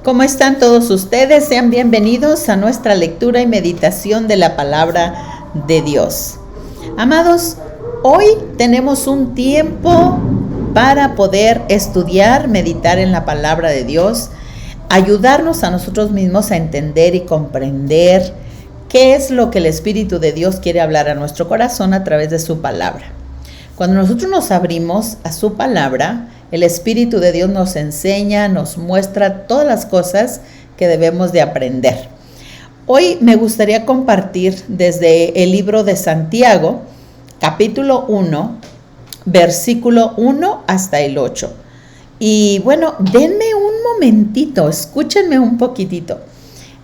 ¿Cómo están todos ustedes? Sean bienvenidos a nuestra lectura y meditación de la palabra de Dios. Amados, hoy tenemos un tiempo para poder estudiar, meditar en la palabra de Dios, ayudarnos a nosotros mismos a entender y comprender qué es lo que el Espíritu de Dios quiere hablar a nuestro corazón a través de su palabra. Cuando nosotros nos abrimos a su palabra, el Espíritu de Dios nos enseña, nos muestra todas las cosas que debemos de aprender. Hoy me gustaría compartir desde el libro de Santiago, capítulo 1, versículo 1 hasta el 8. Y bueno, denme un momentito, escúchenme un poquitito.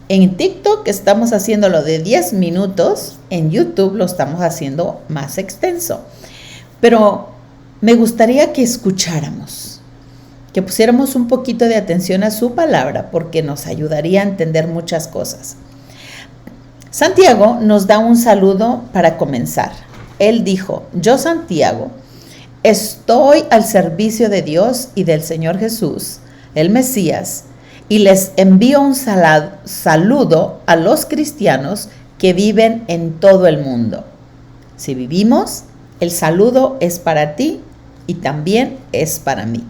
En TikTok estamos haciéndolo de 10 minutos, en YouTube lo estamos haciendo más extenso. Pero me gustaría que escucháramos, que pusiéramos un poquito de atención a su palabra, porque nos ayudaría a entender muchas cosas. Santiago nos da un saludo para comenzar. Él dijo: yo, Santiago, estoy al servicio de Dios y del Señor Jesús, el Mesías, y les envío un saludo a los cristianos que viven en todo el mundo. Si vivimos, el saludo es para ti y también es para mí.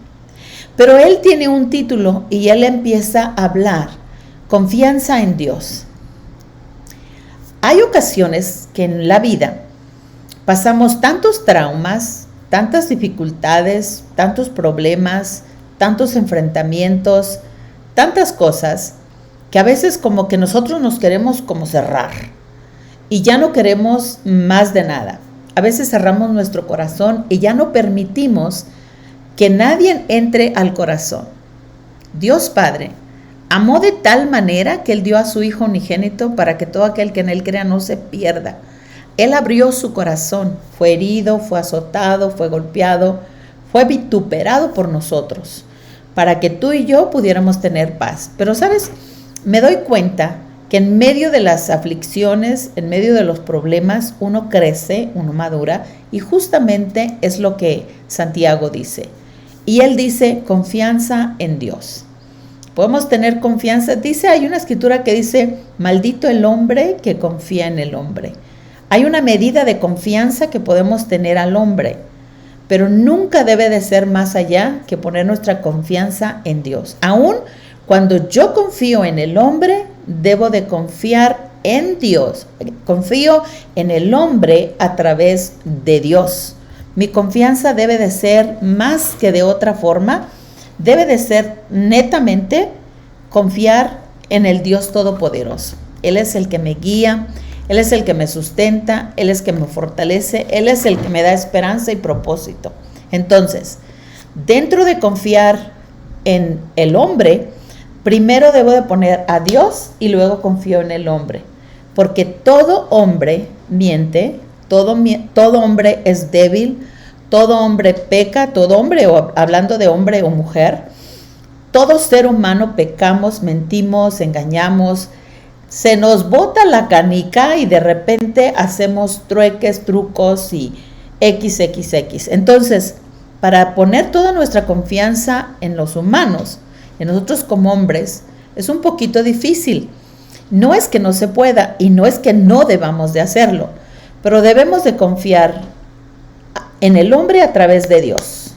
Pero él tiene un título y él empieza a hablar: confianza en Dios. Hay ocasiones que en la vida pasamos tantos traumas, tantas dificultades, tantos problemas, tantos enfrentamientos, tantas cosas, que a veces como que nosotros nos queremos como cerrar y ya no queremos más de nada. A veces cerramos nuestro corazón y ya no permitimos que nadie entre al corazón. Dios Padre amó de tal manera que Él dio a su Hijo unigénito para que todo aquel que en Él crea no se pierda. Él abrió su corazón, fue herido, fue azotado, fue golpeado, fue vituperado por nosotros, para que tú y yo pudiéramos tener paz. Pero, ¿sabes? Me doy cuenta que en medio de las aflicciones, en medio de los problemas, uno crece, uno madura, y justamente es lo que Santiago dice. Y él dice: confianza en Dios. Podemos tener confianza. Hay una escritura que dice: maldito el hombre que confía en el hombre. Hay una medida de confianza que podemos tener al hombre, pero nunca debe de ser más allá que poner nuestra confianza en Dios. Aún cuando yo confío en el hombre, debo de confiar en Dios. Confío en el hombre a través de Dios. Mi confianza debe de ser más que de otra forma. Debe de ser netamente confiar en el Dios Todopoderoso. Él es el que me guía, Él es el que me sustenta, Él es el que me fortalece, Él es el que me da esperanza y propósito. Entonces, dentro de confiar en el hombre, primero debo de poner a Dios y luego confío en el hombre. Porque todo hombre miente, todo hombre es débil, todo hombre peca, todo hombre, o hablando de hombre o mujer, todo ser humano pecamos, mentimos, engañamos, se nos bota la canica y de repente hacemos trueques, trucos y XXX. Entonces, para poner toda nuestra confianza en los humanos, en nosotros como hombres, es un poquito difícil. No es que no se pueda y no es que no debamos de hacerlo, pero debemos de confiar en el hombre a través de Dios.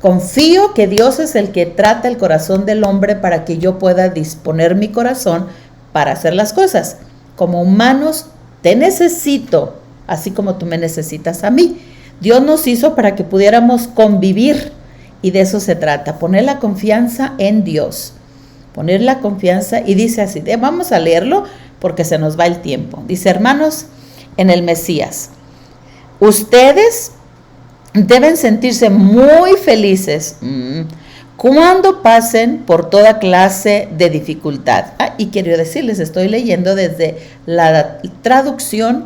Confío que Dios es el que trata el corazón del hombre para que yo pueda disponer mi corazón para hacer las cosas. Como humanos, te necesito, así como tú me necesitas a mí. Dios nos hizo para que pudiéramos convivir. Y de eso se trata, poner la confianza en Dios. Poner la confianza, y dice así, vamos a leerlo porque se nos va el tiempo. Dice: hermanos, en el Mesías, ustedes deben sentirse muy felices cuando pasen por toda clase de dificultad. Y quiero decirles, estoy leyendo desde la traducción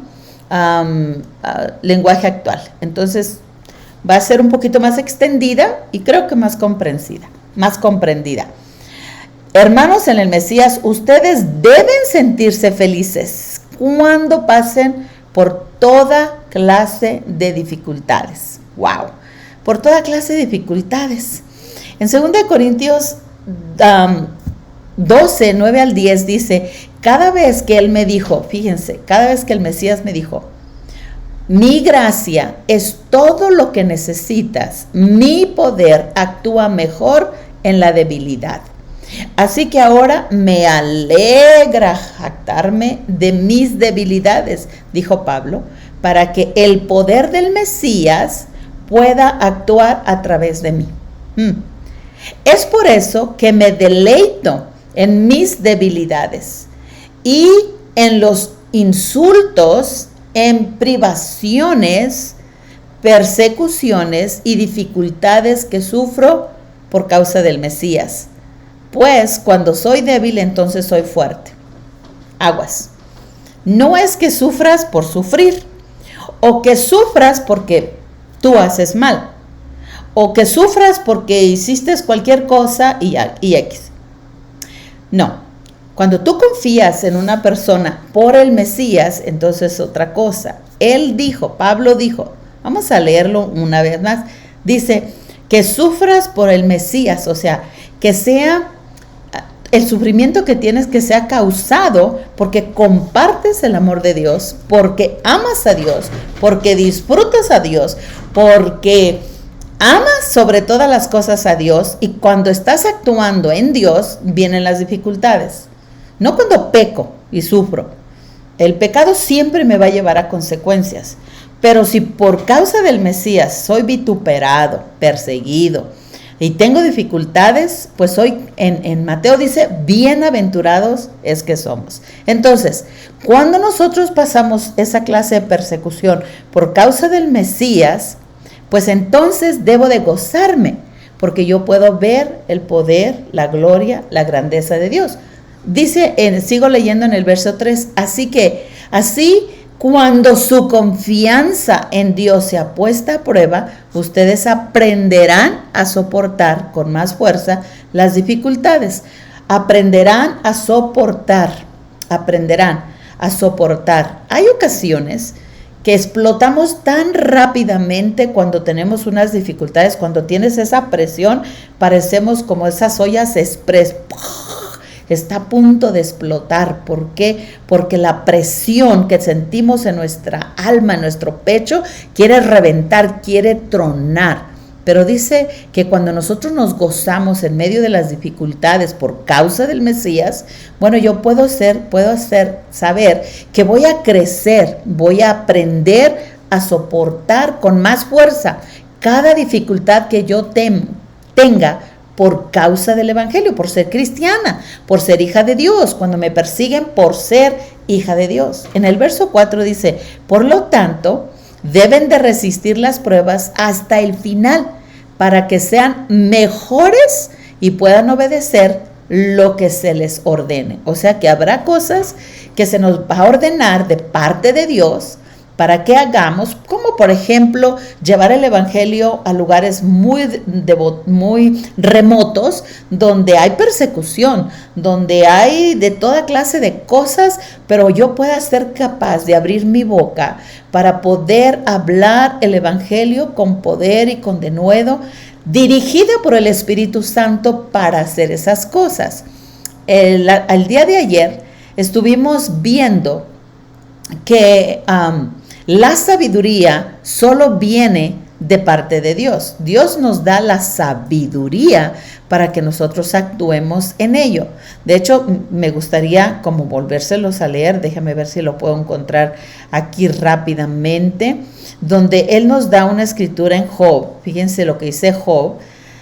lenguaje actual. Entonces, va a ser un poquito más extendida y creo que más comprendida. Hermanos, en el Mesías, ustedes deben sentirse felices cuando pasen por toda clase de dificultades. ¡Wow! Por toda clase de dificultades. En 2 Corintios 12, 9 al 10 dice, cada vez que él me dijo, fíjense, cada vez que el Mesías me dijo, mi gracia es todo lo que necesitas, mi poder actúa mejor en la debilidad. Así que ahora me alegra jactarme de mis debilidades, dijo Pablo, para que el poder del Mesías pueda actuar a través de mí. Es por eso que me deleito en mis debilidades y en los insultos, en privaciones, persecuciones y dificultades que sufro por causa del Mesías. Pues cuando soy débil, entonces soy fuerte. Aguas. No es que sufras por sufrir, o que sufras porque tú haces mal, o que sufras porque hiciste cualquier cosa y X. No, cuando tú confías en una persona por el Mesías, entonces es otra cosa. Él dijo, Pablo dijo, vamos a leerlo una vez más, dice que sufras por el Mesías, o sea, que sea el sufrimiento que tienes que sea causado porque compartes el amor de Dios, porque amas a Dios, porque disfrutas a Dios, porque amas sobre todas las cosas a Dios, y cuando estás actuando en Dios vienen las dificultades. No cuando peco y sufro. El pecado siempre me va a llevar a consecuencias. Pero si por causa del Mesías soy vituperado, perseguido y tengo dificultades, pues hoy en Mateo dice, bienaventurados es que somos. Entonces, cuando nosotros pasamos esa clase de persecución por causa del Mesías, pues entonces debo de gozarme, porque yo puedo ver el poder, la gloria, la grandeza de Dios. Dice, sigo leyendo en el verso 3, así cuando su confianza en Dios se ha puesta a prueba, ustedes aprenderán a soportar con más fuerza las dificultades. Aprenderán a soportar. Hay ocasiones que explotamos tan rápidamente cuando tenemos unas dificultades, cuando tienes esa presión, parecemos como esas ollas express. Está a punto de explotar. ¿Por qué? Porque la presión que sentimos en nuestra alma, en nuestro pecho, quiere reventar, quiere tronar. Pero dice que cuando nosotros nos gozamos en medio de las dificultades por causa del Mesías, bueno, yo puedo saber que voy a crecer, voy a aprender a soportar con más fuerza cada dificultad que yo tenga por causa del Evangelio, por ser cristiana, por ser hija de Dios, cuando me persiguen por ser hija de Dios. En el verso 4 dice, por lo tanto, deben de resistir las pruebas hasta el final, para que sean mejores y puedan obedecer lo que se les ordene. O sea que habrá cosas que se nos va a ordenar de parte de Dios para que hagamos, como por ejemplo llevar el Evangelio a lugares muy remotos, donde hay persecución, donde hay de toda clase de cosas, pero yo pueda ser capaz de abrir mi boca para poder hablar el Evangelio con poder y con denuedo, dirigida por el Espíritu Santo para hacer esas cosas. El día de ayer estuvimos viendo que la sabiduría solo viene de parte de Dios. Dios nos da la sabiduría para que nosotros actuemos en ello. De hecho, me gustaría como volvérselos a leer. Déjame ver si lo puedo encontrar aquí rápidamente, donde Él nos da una escritura en Job. Fíjense lo que dice Job.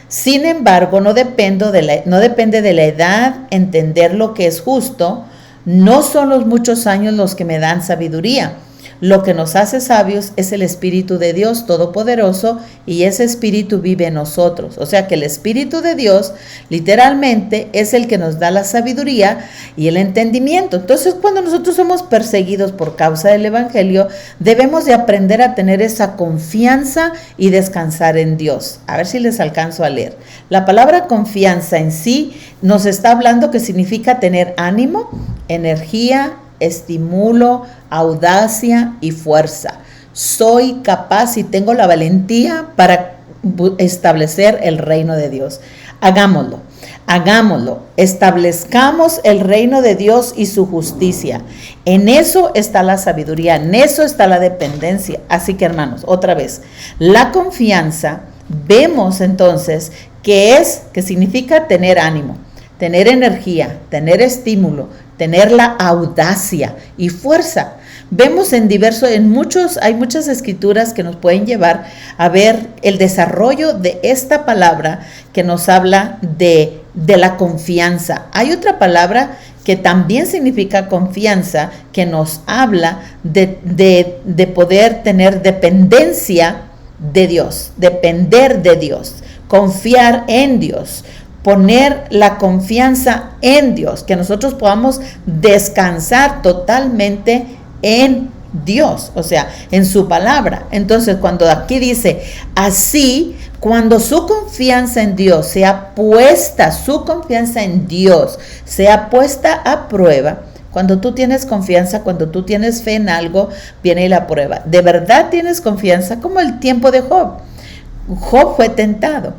Sin embargo, no depende de la edad entender lo que es justo. No son los muchos años los que me dan sabiduría. Lo que nos hace sabios es el Espíritu de Dios Todopoderoso, y ese Espíritu vive en nosotros. O sea que el Espíritu de Dios literalmente es el que nos da la sabiduría y el entendimiento. Entonces, cuando nosotros somos perseguidos por causa del Evangelio, debemos de aprender a tener esa confianza y descansar en Dios. A ver si les alcanzo a leer. La palabra confianza en sí nos está hablando que significa tener ánimo, energía, estimulo, audacia y fuerza. Soy capaz y tengo la valentía para establecer el reino de Dios. Hagámoslo, establezcamos el reino de Dios y su justicia. En eso está la sabiduría, en eso está la dependencia. Así que, hermanos, otra vez, la confianza, vemos entonces que significa tener ánimo, tener energía, tener estímulo, tener la audacia y fuerza. Vemos hay muchas escrituras que nos pueden llevar a ver el desarrollo de esta palabra que nos habla de la confianza. Hay otra palabra que también significa confianza, que nos habla de poder tener dependencia de Dios, depender de Dios, confiar en Dios, poner la confianza en Dios, que nosotros podamos descansar totalmente en Dios, o sea, en su palabra. Entonces, cuando aquí dice así, cuando su confianza en Dios sea puesta a prueba, cuando tú tienes confianza, cuando tú tienes fe en algo, viene la prueba. ¿De verdad tienes confianza? Como el tiempo de Job. Job fue tentado.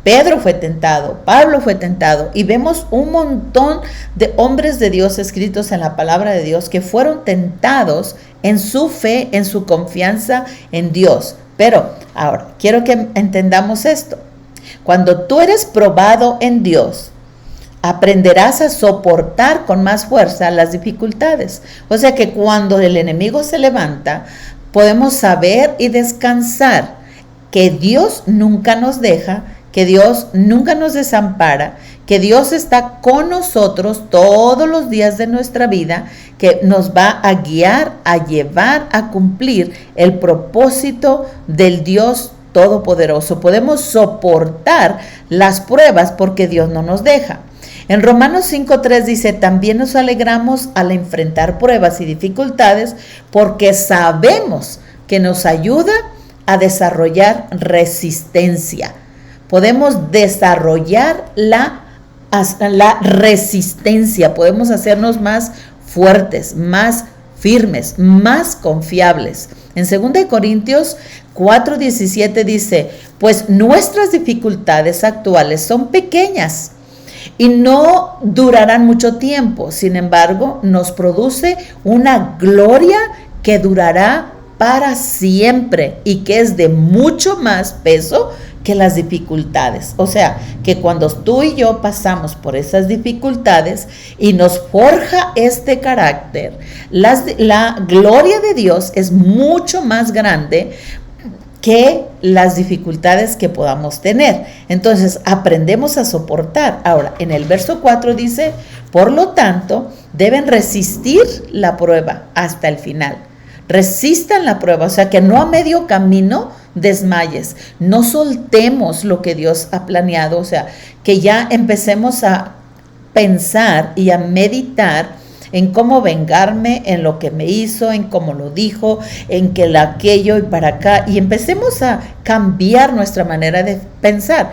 Pedro fue tentado, Pablo fue tentado, y vemos un montón de hombres de Dios escritos en la palabra de Dios que fueron tentados en su fe, en su confianza en Dios. Pero ahora, quiero que entendamos esto. Cuando tú eres probado en Dios, aprenderás a soportar con más fuerza las dificultades. O sea que cuando el enemigo se levanta, podemos saber y descansar que Dios nunca nos deja, que Dios nunca nos desampara, que Dios está con nosotros todos los días de nuestra vida, que nos va a guiar, a llevar a cumplir el propósito del Dios Todopoderoso. Podemos soportar las pruebas porque Dios no nos deja. En Romanos 5:3 dice, también nos alegramos al enfrentar pruebas y dificultades porque sabemos que nos ayuda a desarrollar resistencia. Podemos desarrollar la resistencia, podemos hacernos más fuertes, más firmes, más confiables. En 2 Corintios 4:17 dice, pues nuestras dificultades actuales son pequeñas y no durarán mucho tiempo, sin embargo, nos produce una gloria que durará para siempre y que es de mucho más peso que las dificultades. O sea, que cuando tú y yo pasamos por esas dificultades y nos forja este carácter, la gloria de Dios es mucho más grande que las dificultades que podamos tener. Entonces, aprendemos a soportar. Ahora, en el verso 4 dice, por lo tanto, deben resistir la prueba hasta el final. Resistan la prueba, o sea, que no a medio camino desmayes, no soltemos lo que Dios ha planeado, o sea, que ya empecemos a pensar y a meditar en cómo vengarme, en lo que me hizo, en cómo lo dijo, en que aquello y para acá, y empecemos a cambiar nuestra manera de pensar.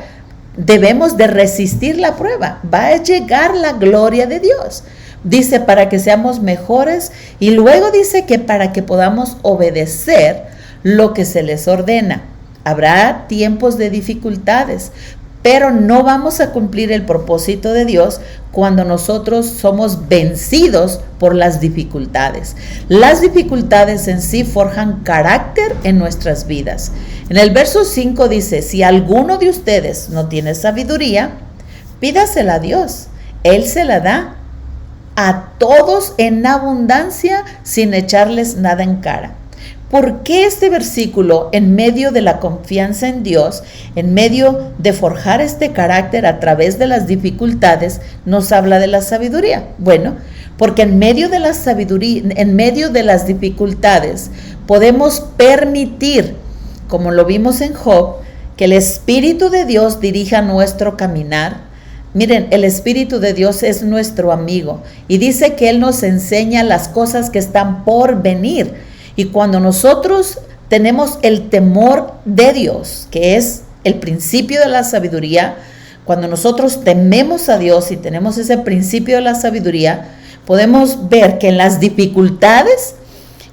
Debemos de resistir la prueba, va a llegar la gloria de Dios. Dice para que seamos mejores y luego dice que para que podamos obedecer lo que se les ordena. Habrá tiempos de dificultades, pero no vamos a cumplir el propósito de Dios cuando nosotros somos vencidos por las dificultades. Las dificultades en sí forjan carácter en nuestras vidas. En el verso 5 dice, si alguno de ustedes no tiene sabiduría, pídasela a Dios. Él se la da a todos en abundancia sin echarles nada en cara. ¿Por qué este versículo, en medio de la confianza en Dios, en medio de forjar este carácter a través de las dificultades, nos habla de la sabiduría? Bueno, porque en medio de la sabiduría, en medio de las dificultades, podemos permitir, como lo vimos en Job, que el Espíritu de Dios dirija nuestro caminar. Miren, el Espíritu de Dios es nuestro amigo y dice que Él nos enseña las cosas que están por venir. Y cuando nosotros tenemos el temor de Dios, que es el principio de la sabiduría, cuando nosotros tememos a Dios y tenemos ese principio de la sabiduría, podemos ver que en las dificultades,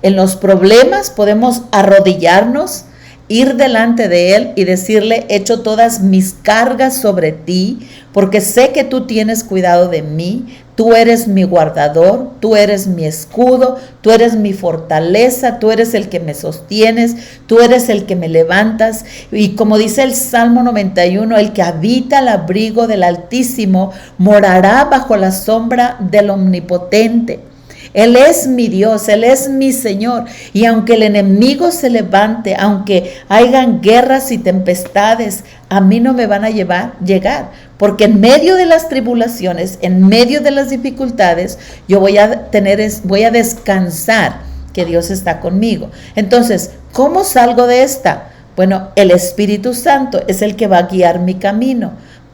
en los problemas, podemos arrodillarnos, ir delante de Él y decirle, echo todas mis cargas sobre ti, porque sé que tú tienes cuidado de mí, tú eres mi guardador, tú eres mi escudo, tú eres mi fortaleza, tú eres el que me sostienes, tú eres el que me levantas. Y como dice el Salmo 91, el que habita al abrigo del Altísimo morará bajo la sombra del Omnipotente. Él es mi Dios, Él es mi Señor. Y aunque el enemigo se levante, aunque hayan guerras y tempestades, a mí no me van a llegar. Porque en medio de las tribulaciones, en medio de las dificultades, yo voy a descansar que Dios está conmigo. Entonces, ¿cómo salgo de esta? Bueno, el Espíritu Santo es el que va a guiar mi camino.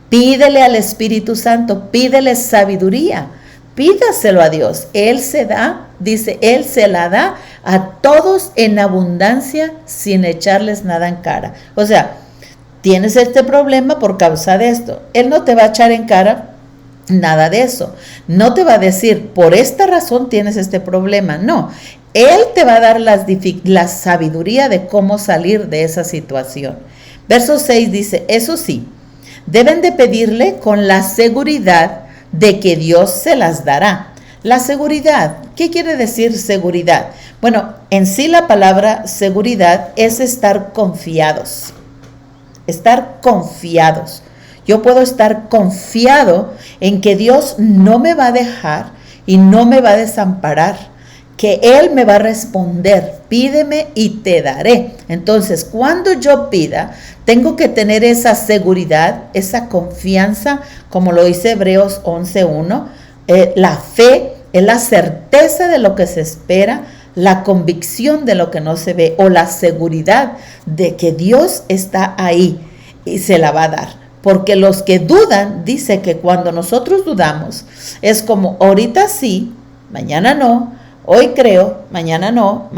Pídele al Espíritu Santo, pídele sabiduría. Pídaselo a Dios. Él se da, dice, Él se la da a todos en abundancia sin echarles nada en cara. O sea, tienes este problema por causa de esto. Él no te va a echar en cara nada de eso. No te va a decir, por esta razón tienes este problema. No, Él te va a dar la sabiduría de cómo salir de esa situación. Verso 6 dice, eso sí, deben de pedirle con la seguridad de que Dios se las dará. La seguridad, ¿qué quiere decir seguridad? Bueno, en sí la palabra seguridad es estar confiados. Estar confiados. Yo puedo estar confiado en que Dios no me va a dejar y no me va a desamparar, que Él me va a responder, pídeme y te daré. Entonces, cuando yo pida, tengo que tener esa seguridad, esa confianza, como lo dice Hebreos 11:1. La fe es la certeza de lo que se espera, la convicción de lo que no se ve, o la seguridad de que Dios está ahí y se la va a dar. Porque los que dudan, dice que cuando nosotros dudamos, es como ahorita sí, mañana no. Hoy creo, mañana no,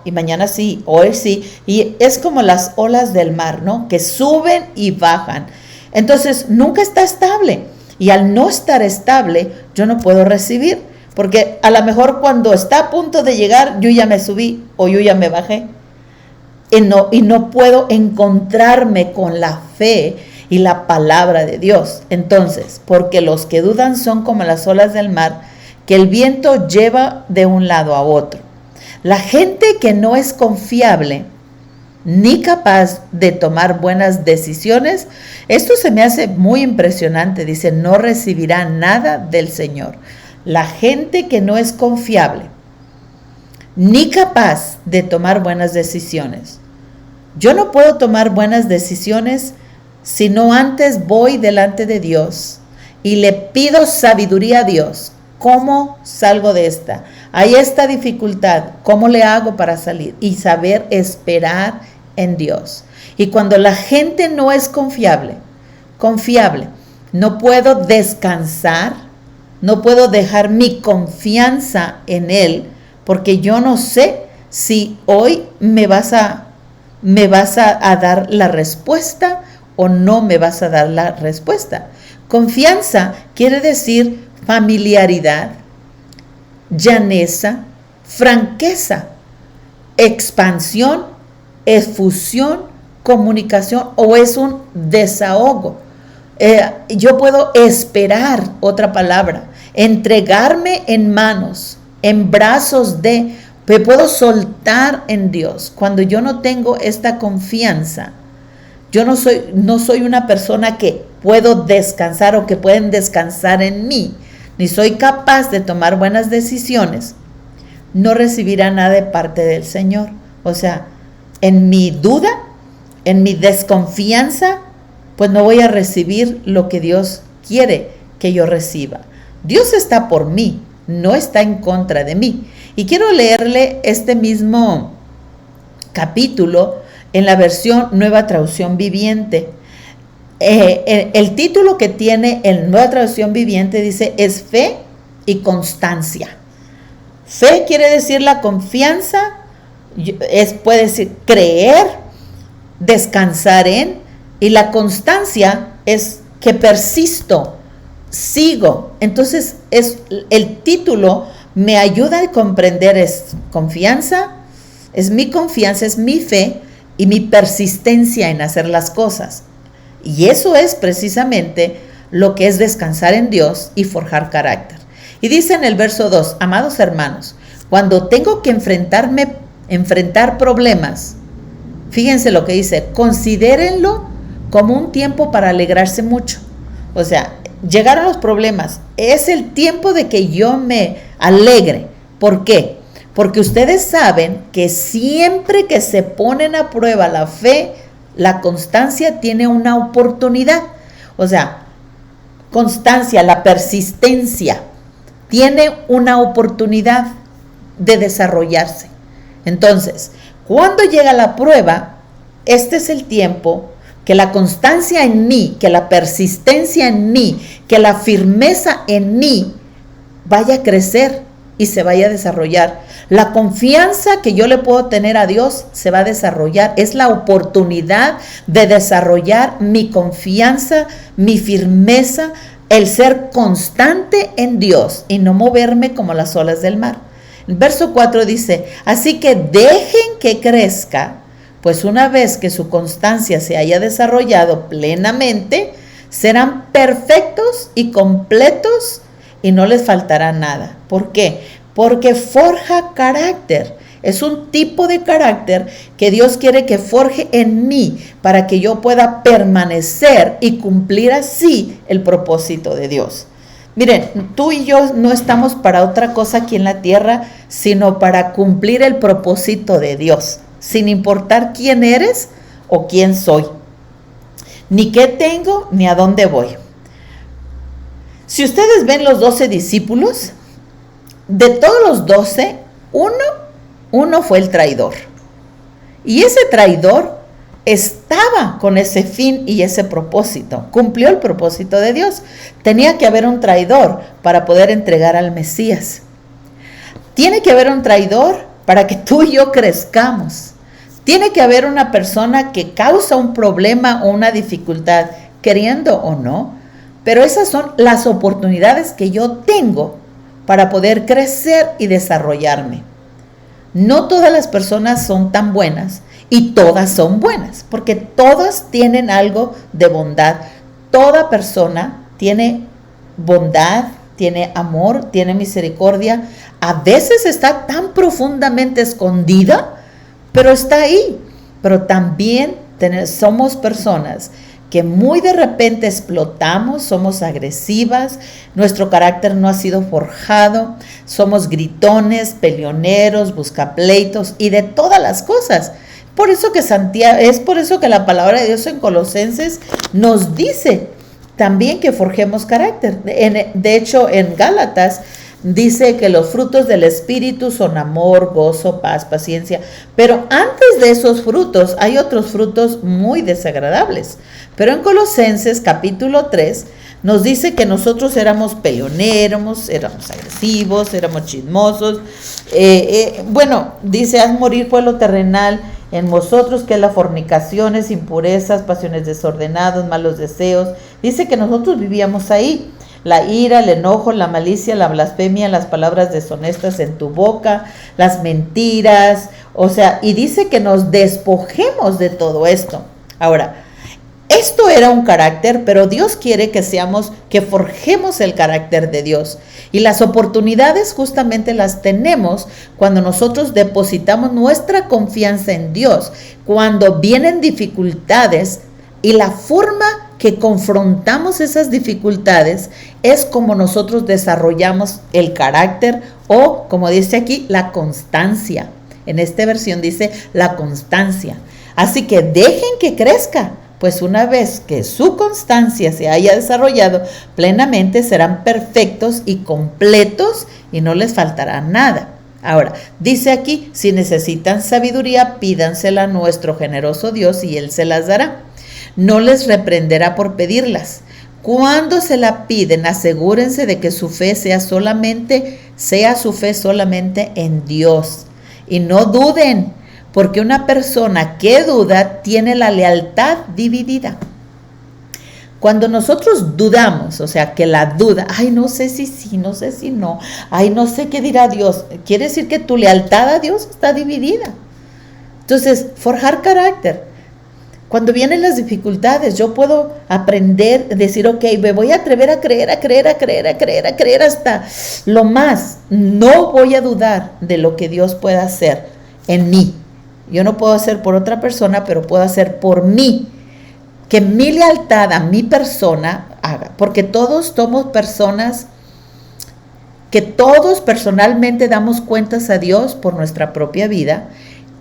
y mañana sí, hoy sí. Y es como las olas del mar, ¿no? Que suben y bajan. Entonces, nunca está estable. Y al no estar estable, yo no puedo recibir. Porque a lo mejor cuando está a punto de llegar, yo ya me subí o yo ya me bajé. Y no puedo encontrarme con la fe y la palabra de Dios. Entonces, porque los que dudan son como las olas del mar, que el viento lleva de un lado a otro. La gente que no es confiable ni capaz de tomar buenas decisiones, esto se me hace muy impresionante, dice, no recibirá nada del Señor. La gente que no es confiable ni capaz de tomar buenas decisiones. Yo no puedo tomar buenas decisiones si no antes voy delante de Dios y le pido sabiduría a Dios. ¿Cómo salgo de esta? Hay esta dificultad, ¿cómo le hago para salir? Y saber esperar en Dios. Y cuando la gente no es confiable, no puedo descansar, no puedo dejar mi confianza en Él, porque yo no sé si hoy me vas a dar la respuesta o no me vas a dar la respuesta. Confianza quiere decir familiaridad, llaneza, franqueza, expansión, efusión, comunicación, o es un desahogo. Yo puedo esperar, otra palabra, entregarme en manos, en brazos me puedo soltar en Dios. Cuando yo no tengo esta confianza, yo no soy una persona que puedo descansar o que pueden descansar en mí, ni soy capaz de tomar buenas decisiones, no recibirá nada de parte del Señor. O sea, en mi duda, en mi desconfianza, pues no voy a recibir lo que Dios quiere que yo reciba. Dios está por mí, no está en contra de mí. Y quiero leerle este mismo capítulo en la versión Nueva Traducción Viviente. El título que tiene en Nueva Traducción Viviente dice, es fe y constancia. Fe quiere decir la confianza, puede decir creer, descansar en, y la constancia es que persisto, sigo. Entonces el título me ayuda a comprender, es confianza, es mi confianza, es mi fe, y mi persistencia en hacer las cosas. Y eso es precisamente lo que es descansar en Dios y forjar carácter. Y dice en el verso 2, amados hermanos, cuando tengo que enfrentar problemas, fíjense lo que dice, considérenlo como un tiempo para alegrarse mucho. O sea, llegaron los problemas, es el tiempo de que yo me alegre. ¿Por qué? Porque ustedes saben que siempre que se ponen a prueba la fe, la constancia tiene una oportunidad. O sea, constancia, la persistencia, tiene una oportunidad de desarrollarse. Entonces, cuando llega la prueba, este es el tiempo que la constancia en mí, que la persistencia en mí, que la firmeza en mí vaya a crecer y se vaya a desarrollar. La confianza que yo le puedo tener a Dios se va a desarrollar. Es la oportunidad de desarrollar mi confianza, mi firmeza, el ser constante en Dios y no moverme como las olas del mar. El verso 4 dice, así que dejen que crezca, pues una vez que su constancia se haya desarrollado plenamente, serán perfectos y completos y no les faltará nada. ¿Por qué? Porque forja carácter. Es un tipo de carácter que Dios quiere que forje en mí para que yo pueda permanecer y cumplir así el propósito de Dios. Miren, tú y yo no estamos para otra cosa aquí en la tierra, sino para cumplir el propósito de Dios, sin importar quién eres o quién soy, ni qué tengo, ni a dónde voy. Si ustedes ven los 12 discípulos, de todos los 12, uno fue el traidor. Y ese traidor estaba con ese fin y ese propósito. Cumplió el propósito de Dios. Tenía que haber un traidor para poder entregar al Mesías. Tiene que haber un traidor para que tú y yo crezcamos. Tiene que haber una persona que causa un problema o una dificultad, queriendo o no. Pero esas son las oportunidades que yo tengo para poder crecer y desarrollarme. No todas las personas son tan buenas y todas son buenas, porque todas tienen algo de bondad. Toda persona tiene bondad, tiene amor, tiene misericordia. A veces está tan profundamente escondida, pero está ahí. Pero también somos personas que muy de repente explotamos, somos agresivas, nuestro carácter no ha sido forjado, somos gritones, peleoneros, buscapleitos y de todas las cosas. Es por eso que la palabra de Dios en Colosenses nos dice también que forjemos carácter. De hecho, en Gálatas dice que los frutos del Espíritu son amor, gozo, paz, paciencia. Pero antes de esos frutos hay otros frutos muy desagradables. Pero en Colosenses capítulo 3 nos dice que nosotros éramos peleoneros, éramos agresivos, éramos chismosos. Dice, haz morir pueblo terrenal en vosotros, que es la fornicaciones, impurezas, pasiones desordenadas, malos deseos. Dice que nosotros vivíamos ahí. La ira, el enojo, la malicia, la blasfemia, las palabras deshonestas en tu boca, las mentiras, y dice que nos despojemos de todo esto. Ahora, esto era un carácter, pero Dios quiere que forjemos el carácter de Dios. Y las oportunidades justamente las tenemos cuando nosotros depositamos nuestra confianza en Dios, cuando vienen dificultades. Y la forma que confrontamos esas dificultades es como nosotros desarrollamos el carácter o, como dice aquí, la constancia. En esta versión dice la constancia. Así que dejen que crezca, pues una vez que su constancia se haya desarrollado plenamente, serán perfectos y completos y no les faltará nada. Ahora, dice aquí, si necesitan sabiduría, pídansela a nuestro generoso Dios y Él se las dará. No les reprenderá por pedirlas. Cuando se la piden, asegúrense de que su fe sea su fe solamente en Dios. Y no duden, porque una persona que duda tiene la lealtad dividida. Cuando nosotros dudamos, que la duda, no sé si sí, no sé si no, no sé qué dirá Dios, quiere decir que tu lealtad a Dios está dividida. Entonces, forjar carácter. Cuando vienen las dificultades, yo puedo aprender, decir, ok, me voy a atrever a creer hasta lo más. No voy a dudar de lo que Dios pueda hacer en mí. Yo no puedo hacer por otra persona, pero puedo hacer por mí. Que mi lealtad a mi persona haga. Porque todos somos personas que todos personalmente damos cuentas a Dios por nuestra propia vida.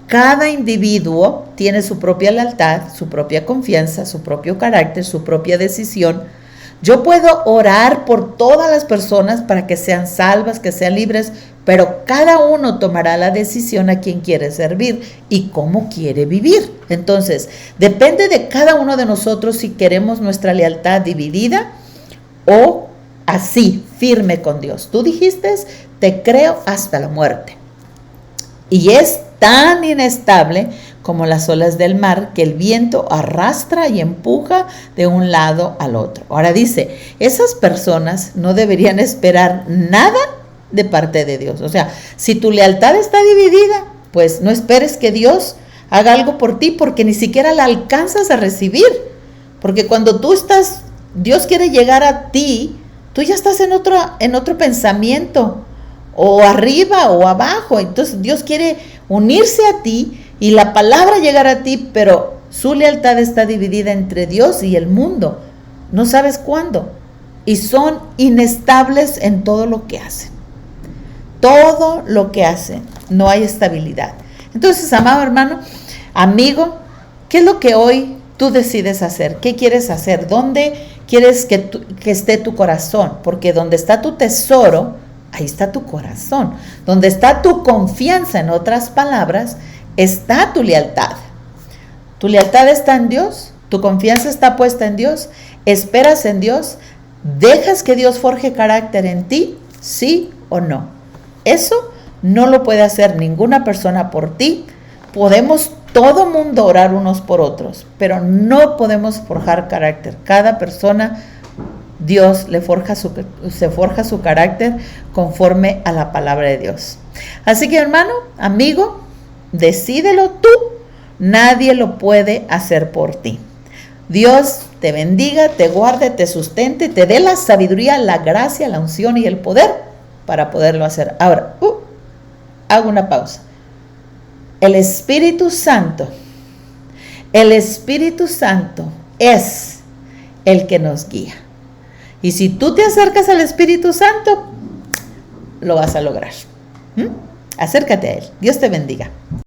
Cada individuo tiene su propia lealtad, su propia confianza, su propio carácter, su propia decisión. Yo puedo orar por todas las personas para que sean salvas, que sean libres, pero cada uno tomará la decisión a quien quiere servir y cómo quiere vivir. Entonces, depende de cada uno de nosotros si queremos nuestra lealtad dividida o así, firme con Dios. Tú dijiste, te creo hasta la muerte. Y es tan inestable como las olas del mar que el viento arrastra y empuja de un lado al otro. Ahora dice, esas personas no deberían esperar nada de parte de Dios. O sea, si tu lealtad está dividida, pues no esperes que Dios haga algo por ti porque ni siquiera la alcanzas a recibir. Porque cuando tú estás, Dios quiere llegar a ti, tú ya estás en otro pensamiento, o arriba o abajo. Entonces Dios quiere unirse a ti y la palabra llegar a ti, pero su lealtad está dividida entre Dios y el mundo. No sabes cuándo. Y son inestables en todo lo que hacen. Todo lo que hacen, no hay estabilidad. Entonces, amado hermano, amigo, ¿qué es lo que hoy tú decides hacer? ¿Qué quieres hacer? ¿Dónde quieres que esté tu corazón? Porque donde está tu tesoro, ahí está tu corazón. Donde está tu confianza, en otras palabras, está tu lealtad. ¿Tu lealtad está en Dios? ¿Tu confianza está puesta en Dios? ¿Esperas en Dios? ¿Dejas que Dios forje carácter en ti? ¿Sí o no? Eso no lo puede hacer ninguna persona por ti. Podemos todo mundo orar unos por otros, pero no podemos forjar carácter. Cada persona, Dios se forja su carácter conforme a la palabra de Dios. Así que, hermano, amigo, decídelo tú. Nadie lo puede hacer por ti. Dios te bendiga, te guarde, te sustente, te dé la sabiduría, la gracia, la unción y el poder para poderlo hacer. Ahora, hago una pausa. El Espíritu Santo es el que nos guía. Y si tú te acercas al Espíritu Santo, lo vas a lograr. Acércate a Él. Dios te bendiga.